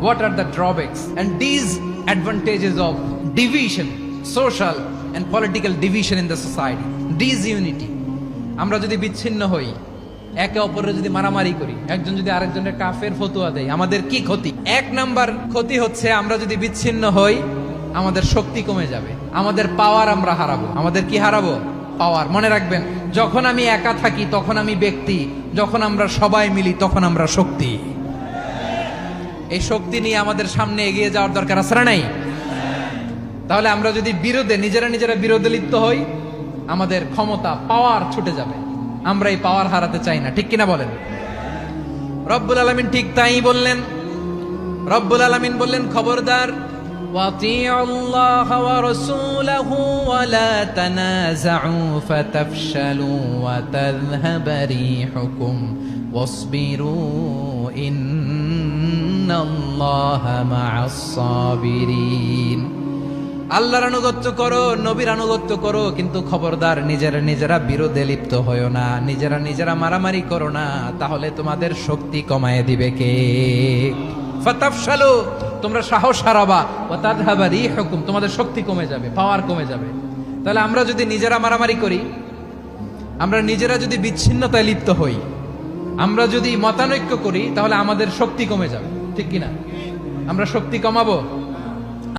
what are the drawbacks and disadvantages of division, social and political division in the society, disunity. আমরা যদি বিচ্ছিন্ন হই, একে অপরের যদি মারামারি করি, একজন যদি আরেকজনের কাফের ফতোয়া দেয়, আমাদের কি ক্ষতি? এক নাম্বার ক্ষতি হচ্ছে আমরা যদি বিচ্ছিন্ন হই, আমাদের শক্তি কমে যাবে, আমাদের পাওয়ার আমরা হারাবো। আমাদের কি হারাবো? পাওয়ার। মনে রাখবেন, যখন আমি একা থাকি তখন আমি ব্যক্তি, যখন আমরা সবাই মিলি তখন আমরা শক্তি। এই শক্তি নিয়ে আমাদের সামনে এগিয়ে যাওয়ার দরকার আছে না নাই? তাহলে আমরা যদি নিজেরা বিরোধে লিপ্ত হই, আমাদের ক্ষমতা, পাওয়ার ছুটে যাবে। আমরা এই পাওয়ার হারাতে চাই না, ঠিক কিনা বলেন? রব্বুল আলামিন ঠিক তাই বললেন। রব্বুল আলামিন বললেন, খবরদার, ওয়াতিউল্লাহ ওয়া রাসূলাহু ওয়া লা তানাযাউ ফাতাফশালু ওয়া তাযহাবা রিহুকুম ওয়াসবিরু ইন্নাল্লাহা মা'আস সাবিরিন। আল্লাহর আনুগত্য করো, নবীর আনুগত্য করো, কিন্তু খবরদার নিজেরা বিরোধে লিপ্ত হয়ো না, নিজেরা মারামারি করো না, তাহলে তোমাদের শক্তি কমায় দিবে কে? ফাতাফশালু, তোমরা সাহস হারাবা, ওয়া তাযহাবা রিহুকুম, তোমাদের শক্তি কমে যাবে, পাওয়ার কমে যাবে। তাহলে আমরা যদি নিজেরা মারামারি করি, আমরা নিজেরা যদি বিচ্ছিন্নতায় লিপ্ত হই, আমরা যদি মতানৈক্য করি, তাহলে আমাদের শক্তি কমে যাবে, ঠিক কিনা? আমরা শক্তি কমাবো।